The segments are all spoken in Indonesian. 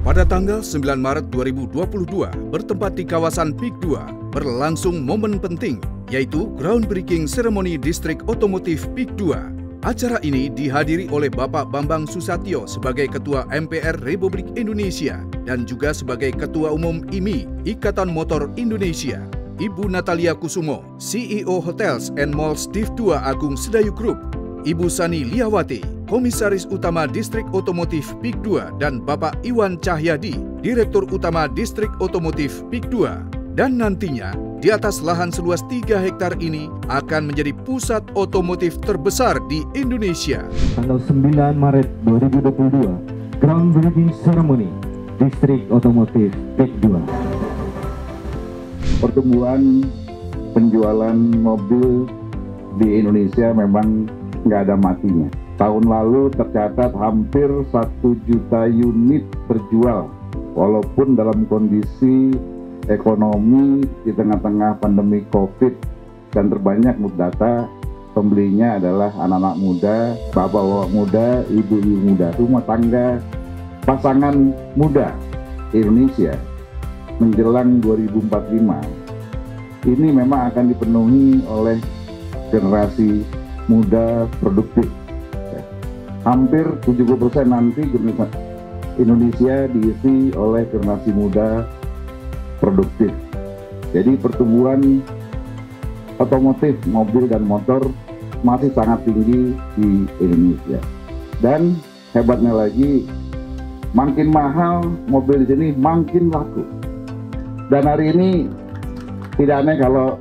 Pada tanggal 9 Maret 2022, bertempat di kawasan PIK 2, berlangsung momen penting, yaitu groundbreaking seremoni distrik otomotif PIK 2. Acara ini dihadiri oleh Bapak Bambang Susatyo sebagai Ketua MPR Republik Indonesia dan juga sebagai Ketua Umum IMI, Ikatan Motor Indonesia, Ibu Natalia Kusumo, CEO Hotels and Malls Div 2 Agung Sedayu Group, Ibu Sani Liawati, Komisaris Utama Distrik Otomotif PIK 2, dan Bapak Iwan Cahyadi, Direktur Utama Distrik Otomotif PIK 2. Dan nantinya, di atas lahan seluas 3 hektar ini akan menjadi pusat otomotif terbesar di Indonesia. Tanggal 9 Maret 2022, groundbreaking ceremony Distrik Otomotif PIK 2. Pertumbuhan penjualan mobil di Indonesia memang nggak ada matinya. Tahun lalu tercatat hampir 1 juta unit terjual, walaupun dalam kondisi ekonomi di tengah-tengah pandemi COVID, dan terbanyak data pembelinya adalah anak-anak muda, bapak-bapak muda, ibu-ibu muda, rumah tangga, pasangan muda Indonesia menjelang 2045. Ini memang akan dipenuhi oleh generasi muda produktif. Hampir 70% nanti Indonesia diisi oleh generasi muda produktif. Jadi pertumbuhan otomotif, mobil dan motor masih sangat tinggi di Indonesia. Dan hebatnya lagi, makin mahal mobil di sini makin laku. Dan hari ini tidak aneh kalau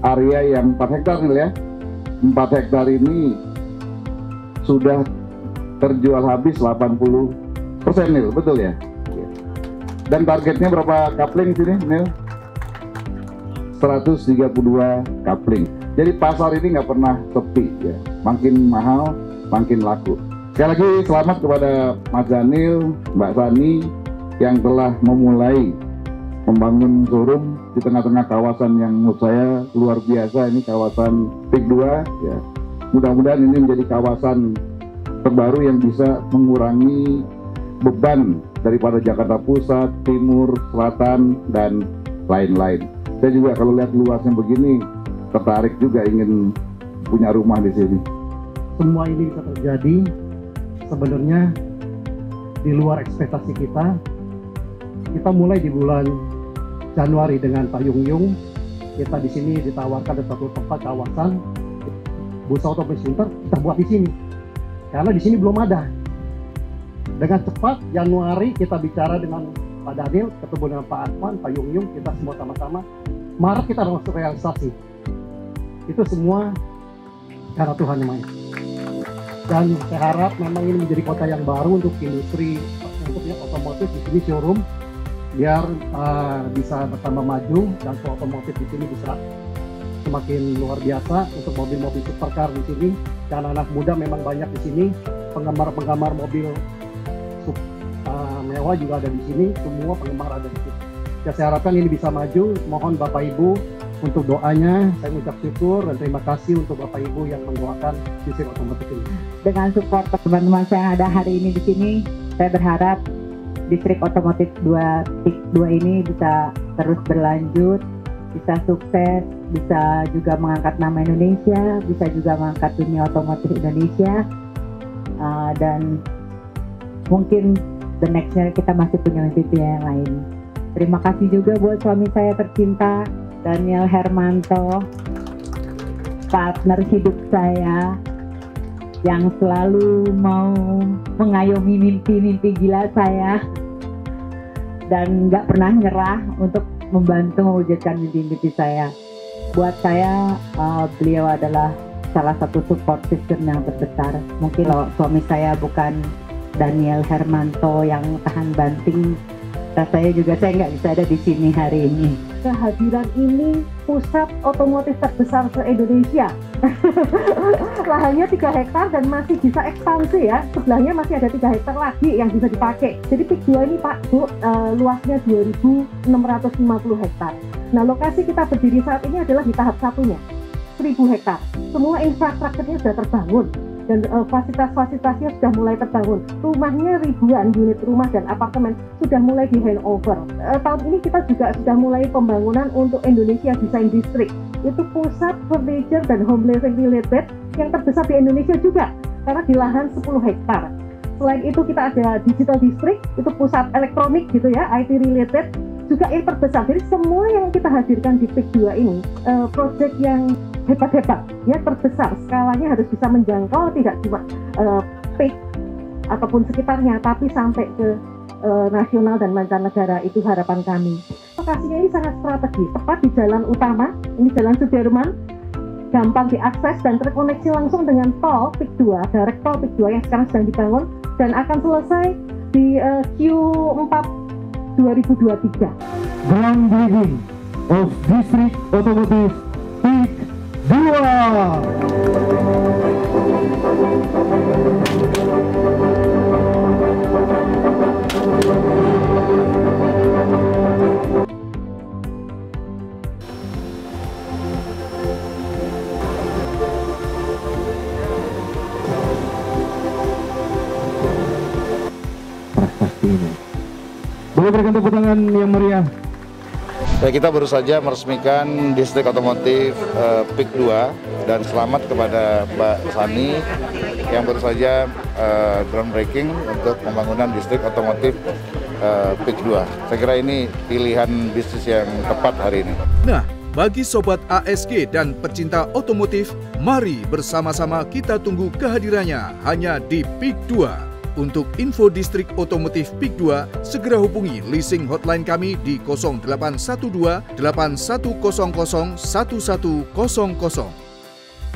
area yang 4 hektar nih ya, 4 hektar ini sudah terjual habis 80% Nil, betul ya? Dan targetnya berapa kapling sini Nil? 132 kapling. Jadi pasar ini nggak pernah sepi ya. Makin mahal, makin laku. Sekali lagi selamat kepada Mas Daniel, Mbak Sani yang telah memulai membangun showroom di tengah-tengah kawasan yang menurut saya luar biasa. Ini kawasan PIK 2 ya. Mudah-mudahan ini menjadi kawasan terbaru yang bisa mengurangi beban daripada Jakarta Pusat, Timur, Selatan, dan lain-lain. Saya juga kalau lihat luasnya begini, tertarik juga ingin punya rumah di sini. Semua ini bisa terjadi sebenarnya di luar ekspektasi kita. Kita mulai di bulan Januari dengan Pak Yung. Kita di sini ditawarkan di satu tempat kawasan Bursa Otomotif Center, kita buat di sini. Karena di sini belum ada. Dengan cepat Januari kita bicara dengan Pak Daniel, ketemu dengan Pak Advan, Pak Yung, kita semua sama-sama. Maret kita masuk realisasi. Itu semua karena Tuhan yang maha. Dan saya harap memang ini menjadi kota yang baru untuk industri untuk otomotif di sini showroom, biar bisa bertambah maju dan otomotif di sini bisa semakin luar biasa untuk mobil-mobil supercar di sini. Dan anak muda memang banyak di sini, penggemar-penggemar mobil mewah juga ada di sini, semua penggemar ada di sini. Ya, saya harapkan ini bisa maju. Mohon Bapak Ibu untuk doanya. Saya mengucap syukur dan terima kasih untuk Bapak Ibu yang mendoakan distrik otomotif ini. Dengan support teman-teman saya yang ada hari ini di sini, saya berharap distrik otomotif 2 PIK 2 ini bisa terus berlanjut, bisa sukses, bisa juga mengangkat nama Indonesia, bisa juga mengangkat dunia otomotif Indonesia, dan mungkin the next-nya kita masih punya mimpi yang lain. Terima kasih juga buat suami saya tercinta, Daniel Hermanto, partner hidup saya yang selalu mau mengayomi mimpi-mimpi gila saya dan nggak pernah nyerah untuk membantu mewujudkan mimpi-mimpi saya. Buat saya, beliau adalah salah satu support system yang terbesar. Mungkin kalau suami saya bukan Daniel Hermanto yang tahan banting, rasanya juga saya nggak bisa ada di sini hari ini. Kehadiran ini pusat otomotif terbesar se-Indonesia. Lahannya 3 hektar dan masih bisa ekspansi ya. Sebelahnya masih ada 3 hektar lagi yang bisa dipakai. Jadi PIK 2 ini Pak Bu, luasnya 2.650 hektar. Nah, lokasi kita berdiri saat ini adalah di tahap satunya, 1.000 hektar. Semua infrastrukturnya sudah terbangun. dan fasilitas-fasilitasnya sudah mulai terbangun. Rumahnya ribuan unit rumah dan apartemen sudah mulai di handover. Tahun ini kita juga sudah mulai pembangunan untuk Indonesia Design District. Itu pusat furniture dan home living related yang terbesar di Indonesia juga, karena di lahan 10 hektar. Selain itu kita ada Digital District, itu pusat elektronik gitu ya, IT related, juga yang terbesar. Jadi semua yang kita hadirkan di PIK 2 ini, proyek yang hebat-hebat, ya terbesar, skalanya harus bisa menjangkau tidak cuma PIK ataupun sekitarnya, tapi sampai ke nasional dan mancanegara. Itu harapan kami. Lokasinya ini sangat strategis, tepat di jalan utama, ini Jalan Sudirman, gampang diakses dan terkoneksi langsung dengan tol PIK 2, direct tol PIK 2 yang sekarang sedang dibangun dan akan selesai di Q4 2023. Groundbreaking of District Automotive PIK 2. Prestasi ini. Boleh berikan tepuk tangan yang meriah. Ya, kita baru saja meresmikan Distrik Otomotif PIK 2 dan selamat kepada Mbak Sani yang baru saja groundbreaking untuk pembangunan Distrik Otomotif PIK 2. Saya kira ini pilihan bisnis yang tepat hari ini. Nah, bagi Sobat ASG dan pecinta otomotif, mari bersama-sama kita tunggu kehadirannya hanya di PIK 2. Untuk info Distrik Otomotif PIK 2, segera hubungi leasing hotline kami di 0812 8100 1100.